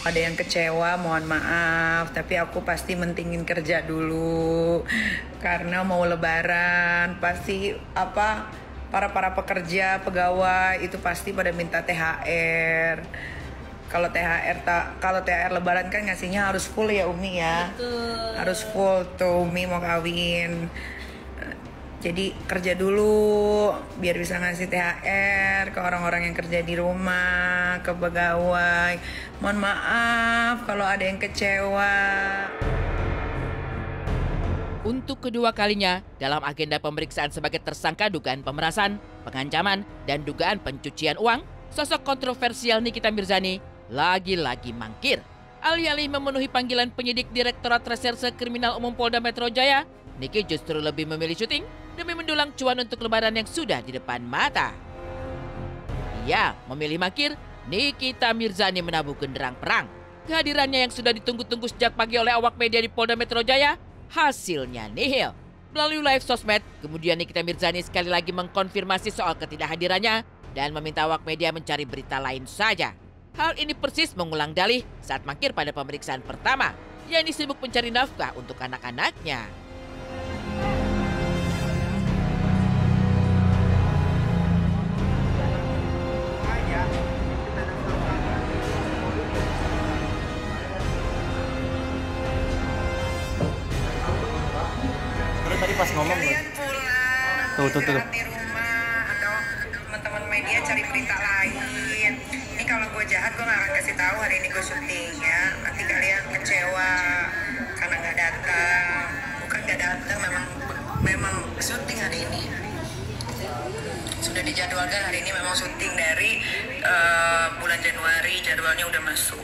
ada yang kecewa, mohon maaf. Tapi aku pasti mentingin kerja dulu. Karena mau lebaran, pasti para pekerja, pegawai itu pasti pada minta THR. Kalau THR lebaran kan ngasihnya harus full ya Umi ya. Betul. Harus full tuh Umi mau kawin. Jadi kerja dulu biar bisa ngasih THR ke orang-orang yang kerja di rumah, ke pegawai. Mohon maaf kalau ada yang kecewa. Untuk kedua kalinya dalam agenda pemeriksaan sebagai tersangka dugaan pemerasan, pengancaman, dan dugaan pencucian uang, sosok kontroversial Nikita Mirzani lagi-lagi mangkir. Alih-alih memenuhi panggilan penyidik Direktorat Reserse Kriminal Umum Polda Metro Jaya, Niki justru lebih memilih syuting demi mendulang cuan untuk lebaran yang sudah di depan mata. Ia memilih mangkir, Nikita Mirzani menabuh genderang perang. Kehadirannya yang sudah ditunggu-tunggu sejak pagi oleh awak media di Polda Metro Jaya, hasilnya nihil. Melalui live sosmed, kemudian Nikita Mirzani sekali lagi mengkonfirmasi soal ketidakhadirannya dan meminta awak media mencari berita lain saja. Hal ini persis mengulang dalih saat mangkir pada pemeriksaan pertama, yakni sibuk mencari nafkah untuk anak-anaknya. Tadi pas ngomong Kalian pulang, Tuh. istirahat di rumah atau teman-teman media cari berita lain. Ini kalau gue jahat gue gak akan kasih tahu hari ini gue syuting ya. Nanti kalian kecewa karena nggak datang. Bukan nggak datang, memang syuting hari ini. Sudah dijadwalkan hari ini memang syuting dari bulan Januari, jadwalnya udah masuk.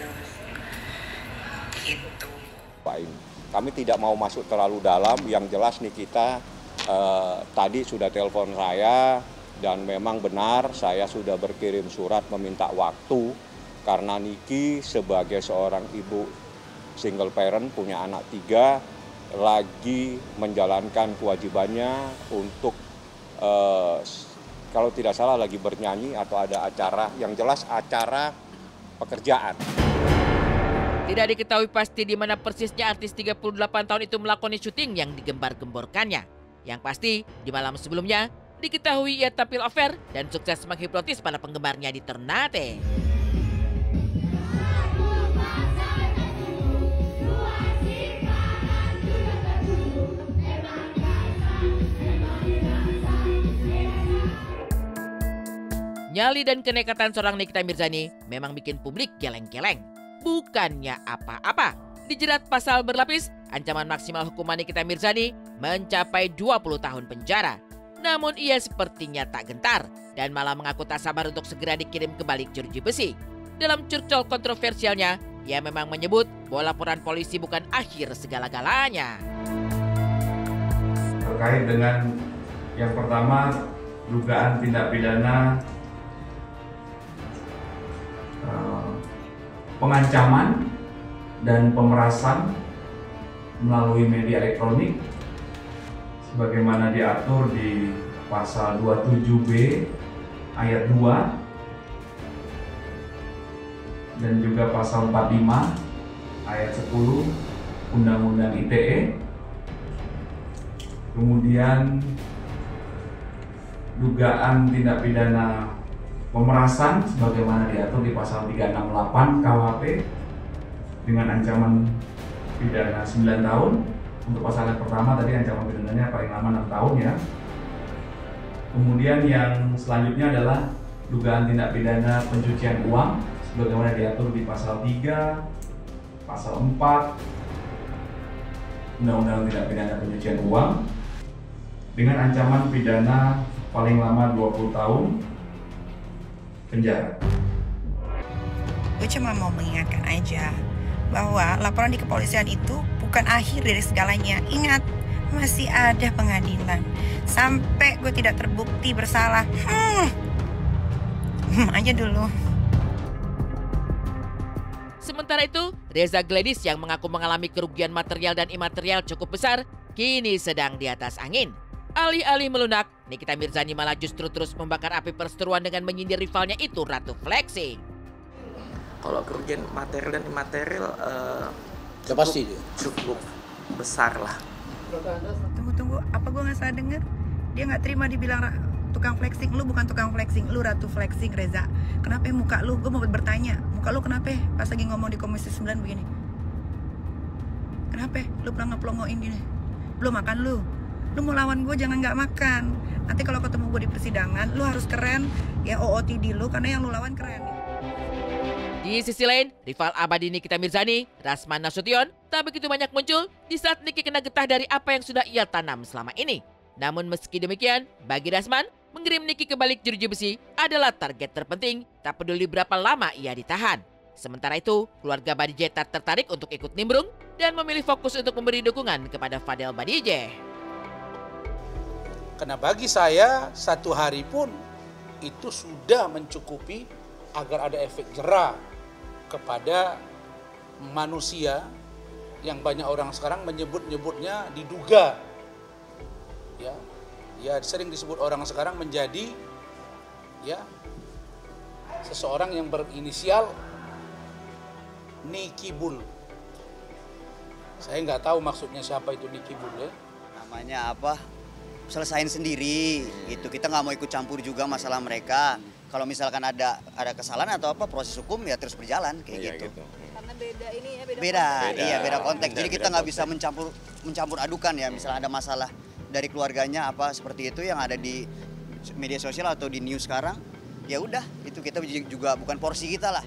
Gitu. Kami tidak mau masuk terlalu dalam, yang jelas nih kita tadi sudah telepon saya dan memang benar saya sudah berkirim surat meminta waktu karena Niki sebagai seorang ibu single parent punya anak 3 lagi menjalankan kewajibannya untuk kalau tidak salah lagi bernyanyi atau ada acara, yang jelas acara pekerjaan. Tidak diketahui pasti di mana persisnya artis 38 tahun itu melakoni syuting yang digembar-gemborkannya. Yang pasti, di malam sebelumnya, diketahui ia tampil affair dan sukses menghipnotis para penggemarnya di Ternate. Nyali dan kenekatan seorang Nikita Mirzani memang bikin publik geleng-geleng. Bukannya apa-apa. Dijerat pasal berlapis, ancaman maksimal hukuman Nikita Mirzani mencapai 20 tahun penjara. Namun ia sepertinya tak gentar dan malah mengaku tak sabar untuk segera dikirim ke balik jeruji besi. Dalam curcol kontroversialnya, ia memang menyebut bahwa laporan polisi bukan akhir segala-galanya. Terkait dengan yang pertama, dugaan tindak pidana pengancaman dan pemerasan melalui media elektronik sebagaimana diatur di pasal 27B ayat 2 dan juga pasal 45 ayat 10 Undang-Undang ITE. Kemudian dugaan tindak pidana pemerasan sebagaimana diatur di pasal 368 KUHP dengan ancaman pidana 9 tahun. Untuk pasal yang pertama tadi ancaman pidananya paling lama 6 tahun ya. Kemudian yang selanjutnya adalah dugaan tindak pidana pencucian uang sebagaimana diatur di pasal 3, pasal 4 Undang-Undang Tindak Pidana Pencucian Uang dengan ancaman pidana paling lama 20 tahun penjara. Gue cuma mau mengingatkan aja bahwa laporan di kepolisian itu bukan akhir dari segalanya. Ingat, masih ada pengadilan. Sampai gue tidak terbukti bersalah. Aja dulu. Sementara itu, Reza Gladys yang mengaku mengalami kerugian material dan imaterial cukup besar, kini sedang di atas angin. Alih-alih melunak, Nikita Mirzani malah justru terus membakar api perseteruan dengan menyindir rivalnya itu Ratu Flexing. Kalau kerugian material dan imaterial Ya pasti dia. cukup besar lah. Tunggu, apa gue nggak salah denger? Dia nggak terima dibilang tukang flexing. Lu bukan tukang flexing, lu ratu flexing, Reza. Kenapa muka lu? Gue mau bertanya, muka lu kenapa pas lagi ngomong di Komisi 9 begini? Kenapa? Lu pelongo-pelongoin gini? Belum makan lu? Lu mau lawan gue jangan nggak makan. Nanti kalau ketemu gue di persidangan, lu harus keren. Ya OOTD lu karena yang lu lawan keren. Di sisi lain, rival abadi Nikita Mirzani, Rasman Nasution, tak begitu banyak muncul di saat Niki kena getah dari apa yang sudah ia tanam selama ini. Namun meski demikian, bagi Rasman, mengirim Niki ke balik jeruji besi adalah target terpenting, tak peduli berapa lama ia ditahan. Sementara itu, keluarga Badijah tak tertarik untuk ikut nimbrung dan memilih fokus untuk memberi dukungan kepada Fadel Badijah. Karena bagi saya 1 hari pun itu sudah mencukupi agar ada efek jera kepada manusia yang banyak orang sekarang menyebut-nyebutnya diduga. Ya sering disebut orang sekarang menjadi ya seseorang yang berinisial Niki Bull. Saya nggak tahu maksudnya siapa itu Niki Bull ya. Namanya apa? Selesain sendiri gitu. Kita nggak mau ikut campur juga masalah mereka. Kalau misalkan ada kesalahan atau apa, proses hukum ya terus berjalan kayak gitu. Karena beda ini ya, beda konteks. Jadi kita nggak bisa mencampur adukan ya. Misalnya ada masalah dari keluarganya apa seperti itu yang ada di media sosial atau di news sekarang, ya udah itu kita juga bukan porsi kita lah.